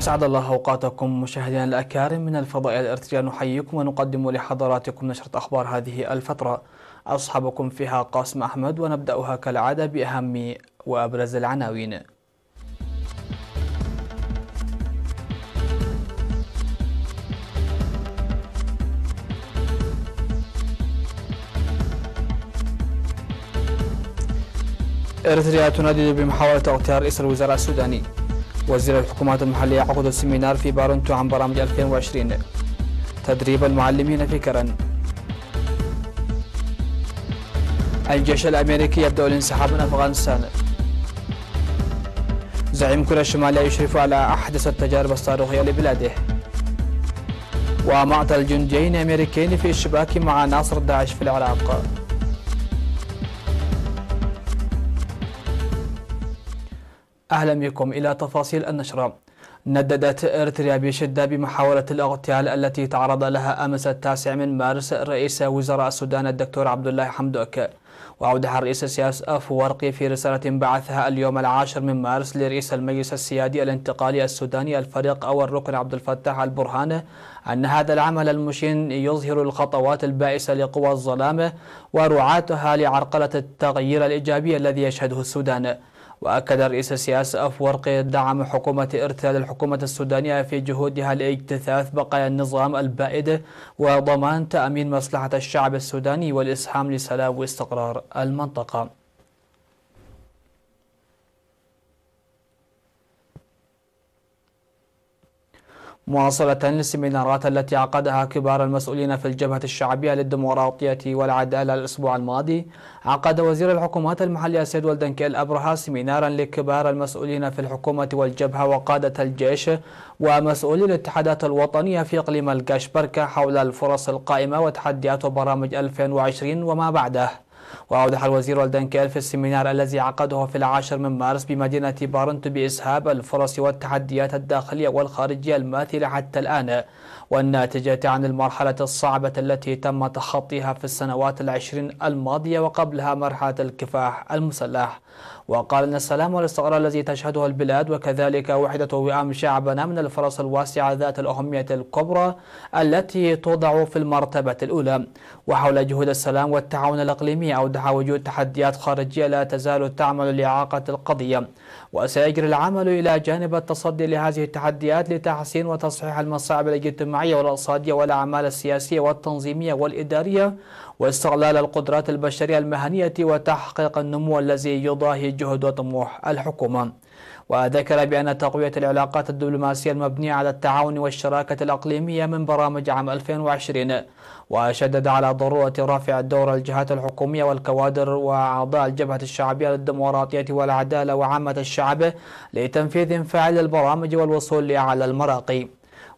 أسعد الله أوقاتكم مشاهدينا الأكارم من الفضائية الإرترية، نحييكم ونقدم لحضراتكم نشرة أخبار هذه الفترة. أصحابكم فيها قاسم أحمد، ونبدأها كالعادة بأهم وأبرز العناوين. إرتريا تندد بمحاولة اغتيال رئيس الوزراء السوداني. وزير الحكومات المحلية يعقد سيمينار في بارنتو عن برامج 2020. تدريب المعلمين في كرن. الجيش الأمريكي يبدأ الانسحاب من أفغانستان. زعيم كوريا الشمالية يشرف على أحدث التجارب الصاروخية لبلاده. ومعتل جنديين أمريكيين في الشباك مع ناصر داعش في العراق. أهلا بكم إلى تفاصيل النشرة. نددت إرتريا بشدة بمحاولة الاغتيال التي تعرض لها أمس 9 من مارس رئيس وزراء السودان الدكتور عبد الله حمدوك. وأوضح الرئيس سياس أفورقي في رسالة بعثها اليوم 10 من مارس لرئيس المجلس السيادي الانتقالي السوداني الفريق أو الركن عبد الفتاح البرهان أن هذا العمل المشين يظهر الخطوات البائسة لقوى الظلام ورعاتها لعرقلة التغيير الإيجابي الذي يشهده السودان. وأكد الرئيس سياس أفورقي دعم حكومة إرتريا للحكومة السودانية في جهودها لاجتثاث بقايا النظام البائد وضمان تأمين مصلحة الشعب السوداني والإسهام لسلام واستقرار المنطقة. مواصلة للسيمينارات التي عقدها كبار المسؤولين في الجبهة الشعبية للديمقراطية والعدالة الأسبوع الماضي، عقد وزير الحكومات المحلية السيد ولدنكيل أبرهة سيمينارا لكبار المسؤولين في الحكومة والجبهة وقادة الجيش ومسؤولي الاتحادات الوطنية في إقليم القشبركة حول الفرص القائمة وتحديات وبرامج 2020 وما بعده. وأوضح الوزير ولدنكيل في السيمينار الذي عقده في 10 من مارس بمدينة بارنتو بإسهاب الفرص والتحديات الداخلية والخارجية الماثلة حتى الآن والناتجة عن المرحلة الصعبة التي تم تخطيها في السنوات 20 الماضية وقبلها مرحلة الكفاح المسلح. وقال أن السلام والاستقرار الذي تشهده البلاد وكذلك وحدة وئام شعبنا من الفرص الواسعة ذات الأهمية الكبرى التي توضع في المرتبة الأولى. وحول جهود السلام والتعاون الإقليمي أوضح وجود تحديات خارجية لا تزال تعمل لإعاقة القضية، وسيجري العمل إلى جانب التصدي لهذه التحديات لتحسين وتصحيح المصاعب الاجتماعية والاقتصادية والأعمال السياسية والتنظيمية والإدارية واستغلال القدرات البشرية المهنية وتحقيق النمو الذي يضاهي جهد وطموح الحكومة. وذكر بأن تقوية العلاقات الدبلوماسية المبنية على التعاون والشراكة الإقليمية من برامج عام 2020. وشدد على ضرورة رفع دور الجهات الحكومية والكوادر وأعضاء الجبهة الشعبية للديمقراطية والعدالة وعامة الشعب لتنفيذ فاعل للبرامج والوصول لأعلى المراقي.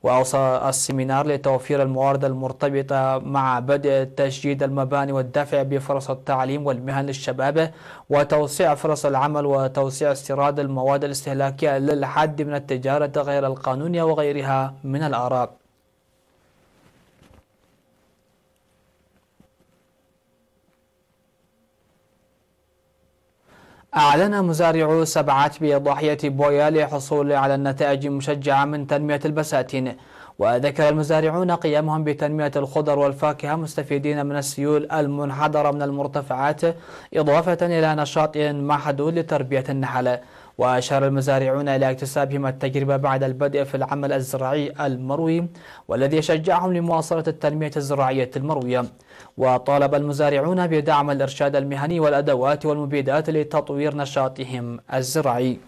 وأوصى السيمينار لتوفير الموارد المرتبطة مع بدء تجديد المباني والدفع بفرص التعليم والمهن للشباب وتوسيع فرص العمل وتوسيع استيراد المواد الاستهلاكية للحد من التجارة غير القانونية وغيرها من الآراء. أعلن مزارعو سبعات بضاحية بويا للحصول على النتائج المشجعة من تنمية البساتين. وذكر المزارعون قيامهم بتنمية الخضر والفاكهة مستفيدين من السيول المنحدرة من المرتفعات إضافة إلى نشاط محدود لتربية النحل. وأشار المزارعون إلى اكتسابهم التجربة بعد البدء في العمل الزراعي المروي والذي يشجعهم لمواصلة التنمية الزراعية المروية. وطالب المزارعون بدعم الإرشاد المهني والأدوات والمبيدات لتطوير نشاطهم الزراعي.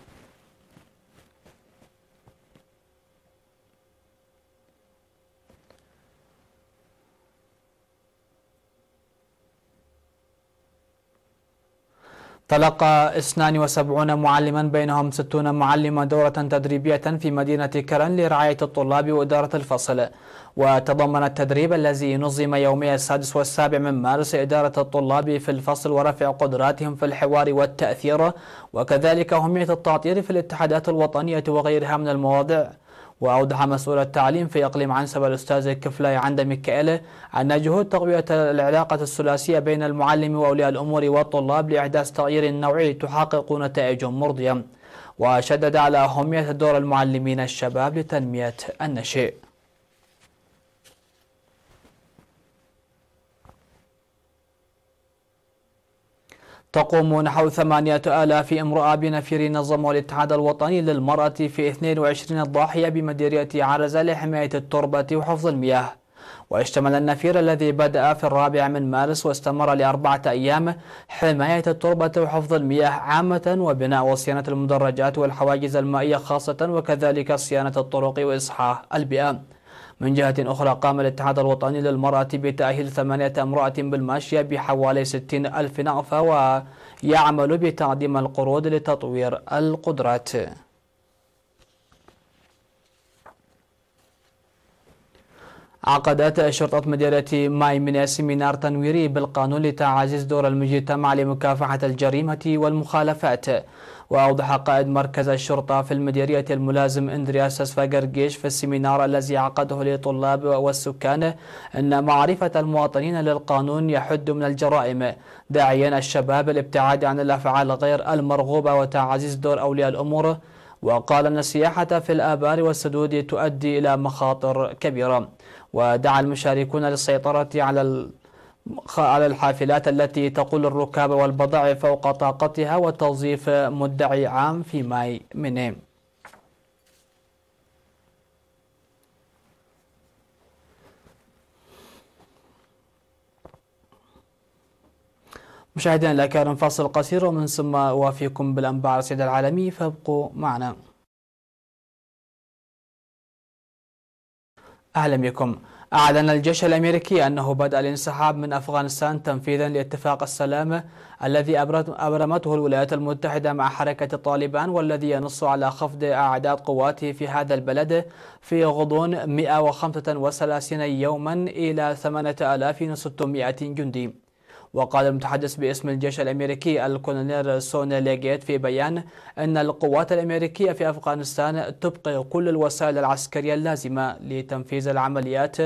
تلقى 72 معلما بينهم 60 معلما دورة تدريبية في مدينة كرن لرعاية الطلاب وإدارة الفصل. وتضمن التدريب الذي نظم يومي 6 و7 من مارس إدارة الطلاب في الفصل ورفع قدراتهم في الحوار والتأثير وكذلك أهمية التعطير في الاتحادات الوطنية وغيرها من المواضيع. وأوضح مسؤول التعليم في إقليم عنسبة الأستاذ كفلاي عند ميكائيل أن جهود تقوية العلاقة الثلاثية بين المعلم وأولياء الأمور والطلاب لإحداث تغيير نوعي تحقق نتائج مرضية. وشدد على أهمية دور المعلمين الشباب لتنمية النشء. تقوم نحو 8000 امرأة بنفير نظمه الاتحاد الوطني للمرأة في 22 الضاحية بمديرية عرزة لحماية التربة وحفظ المياه. واشتمل النفير الذي بدأ في 4 من مارس واستمر ل4 أيام حماية التربة وحفظ المياه عامة وبناء وصيانة المدرجات والحواجز المائية خاصة وكذلك صيانة الطرق وإصحاح البيئة. من جهة أخرى قام الاتحاد الوطني للمرأة بتأهيل 8 امرأة بالماشية بحوالي 60,000 نعفة ويعمل بتقديم القروض لتطوير القدرات. عقدت شرطة مديرية مايمنة سيمينار تنويري بالقانون لتعزيز دور المجتمع لمكافحة الجريمة والمخالفات. وأوضح قائد مركز الشرطة في المديرية الملازم إندرياس سفاقرقيش في السيمينار الذي عقده للطلاب والسكان أن معرفة المواطنين للقانون يحد من الجرائم، داعيا الشباب الابتعاد عن الأفعال غير المرغوبة وتعزيز دور أولياء الأمور. وقال أن السياحة في الآبار والسدود تؤدي إلى مخاطر كبيرة. ودعا المشاركون للسيطرة على الحافلات التي تقول الركاب والبضائع فوق طاقتها وتوظيف مدعي عام في ماي منه. مشاهدينا الأكارم، فاصل قصير ومن ثم أوافيكم بالأنباء الرصيد العالمي، فابقوا معنا. أهلا بكم. أعلن الجيش الأمريكي أنه بدأ الانسحاب من أفغانستان تنفيذا لاتفاق السلام الذي أبرمته الولايات المتحدة مع حركة طالبان، والذي ينص على خفض أعداد قواته في هذا البلد في غضون 135 يوما إلى 8600 جندي. وقال المتحدث باسم الجيش الأمريكي الكولونيل سون ليغيت في بيان أن القوات الأمريكية في أفغانستان تبقي كل الوسائل العسكرية اللازمة لتنفيذ العمليات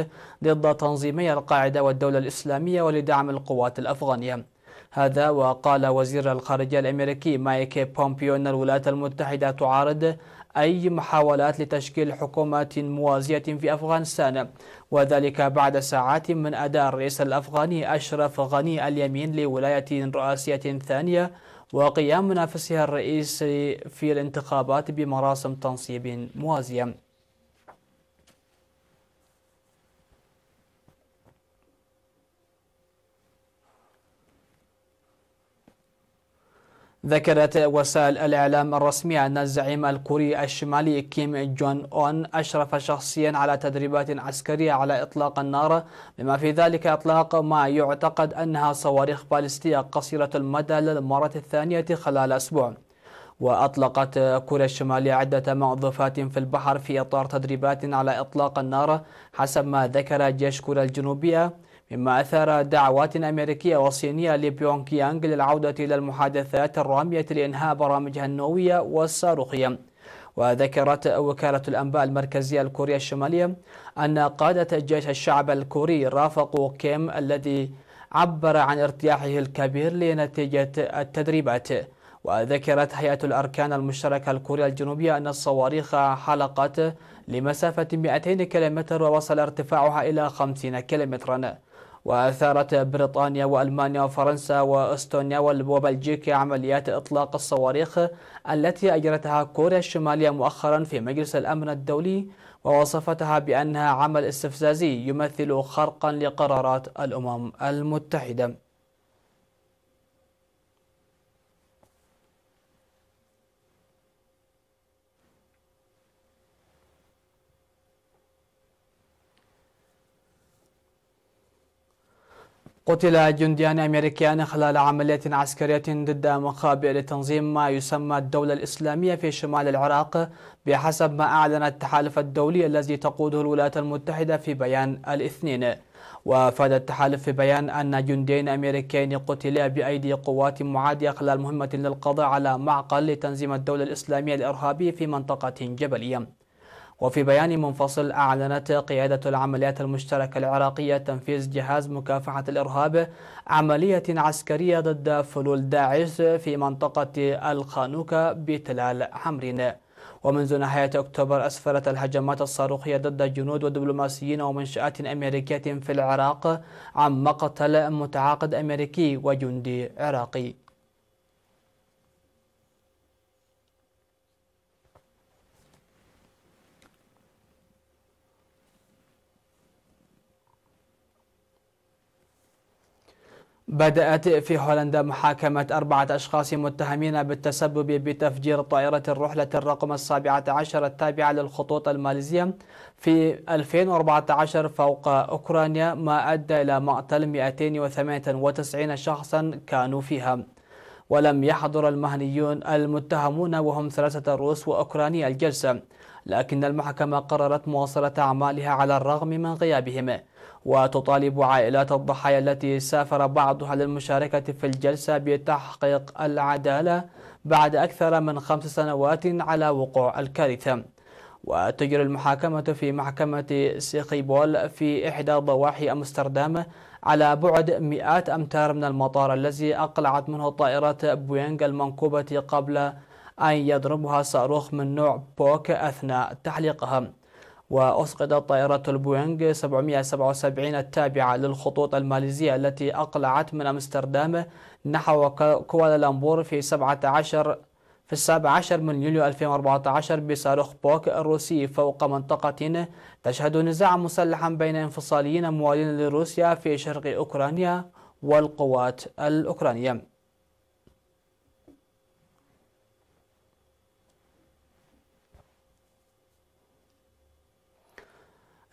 ضد تنظيمي القاعدة والدولة الإسلامية ولدعم القوات الأفغانية. هذا وقال وزير الخارجية الأمريكي مايك بومبيو أن الولايات المتحدة تعارض أي محاولات لتشكيل حكومة موازية في أفغانستان، وذلك بعد ساعات من أداء الرئيس الأفغاني أشرف غني اليمين لولاية رئاسية ثانية وقيام منافسها الرئيسي في الانتخابات بمراسم تنصيب موازية. ذكرت وسائل الإعلام الرسمية أن الزعيم الكوري الشمالي كيم جون أون أشرف شخصيا على تدريبات عسكرية على إطلاق النار، بما في ذلك إطلاق ما يعتقد أنها صواريخ باليستية قصيرة المدى للمرة الثانية خلال أسبوع. وأطلقت كوريا الشمالية عدة مقذوفات في البحر في إطار تدريبات على إطلاق النار حسب ما ذكر جيش كوريا الجنوبية، مما أثار دعوات أمريكية وصينية لبيونغ يانغ للعودة إلى المحادثات الرامية لإنهاء برامجها النووية والصاروخية. وذكرت وكالة الأنباء المركزية الكورية الشمالية أن قادة جيش الشعب الكوري رافقوا كيم الذي عبر عن ارتياحه الكبير لنتيجة التدريبات. وذكرت هيئة الأركان المشتركة الكورية الجنوبية أن الصواريخ حلقت لمسافة 200 كيلومتر ووصل ارتفاعها إلى 50 كيلومترا. وأثارت بريطانيا وألمانيا وفرنسا وأستونيا وبلجيكا عمليات إطلاق الصواريخ التي أجرتها كوريا الشمالية مؤخرا في مجلس الأمن الدولي، ووصفتها بأنها عمل استفزازي يمثل خرقا لقرارات الأمم المتحدة. قتل جنديان أمريكيان خلال عملية عسكرية ضد مخابئ لتنظيم ما يسمى الدولة الإسلامية في شمال العراق، بحسب ما أعلن التحالف الدولي الذي تقوده الولايات المتحدة في بيان الاثنين. وأفاد التحالف في بيان أن جنديين أمريكيين قتلا بأيدي قوات معادية خلال مهمة للقضاء على معقل لتنظيم الدولة الإسلامية الإرهابي في منطقة جبلية. وفي بيان منفصل أعلنت قيادة العمليات المشتركة العراقية تنفيذ جهاز مكافحة الإرهاب عملية عسكرية ضد فلول داعش في منطقة الخانوكة بتلال حمرين. ومنذ نهاية أكتوبر أسفرت الهجمات الصاروخية ضد جنود ودبلوماسيين ومنشآت أمريكية في العراق عن مقتل متعاقد أمريكي وجندي عراقي. بدأت في هولندا محاكمة 4 أشخاص متهمين بالتسبب بتفجير طائرة الرحلة الرقم 17 التابعة للخطوط الماليزية في 2014 فوق أوكرانيا، ما أدى إلى مقتل 298 شخصا كانوا فيها. ولم يحضر المهنيون المتهمون وهم 3 روس وأوكراني الجلسة، لكن المحكمة قررت مواصلة أعمالها على الرغم من غيابهم، وتطالب عائلات الضحايا التي سافر بعضها للمشاركة في الجلسة بتحقيق العدالة بعد أكثر من 5 سنوات على وقوع الكارثة. وتجري المحاكمة في محكمة سيخيبول في إحدى ضواحي أمستردام على بعد مئات أمتار من المطار الذي أقلعت منه طائرة بوينغ المنكوبة قبل أن يضربها صاروخ من نوع بوك أثناء تحليقها. وأسقطت طائرة البوينغ 777 التابعة للخطوط الماليزية التي أقلعت من أمستردام نحو كوالالمبور في 17 من يوليو 2014 بصاروخ بوك الروسي فوق منطقة تشهد نزاعا مسلحا بين انفصاليين موالين لروسيا في شرق أوكرانيا والقوات الأوكرانية.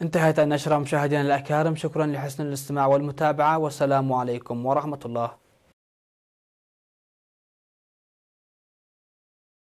انتهت النشرة مشاهدينا الأكارم، شكرا لحسن الاستماع والمتابعة، والسلام عليكم ورحمة الله.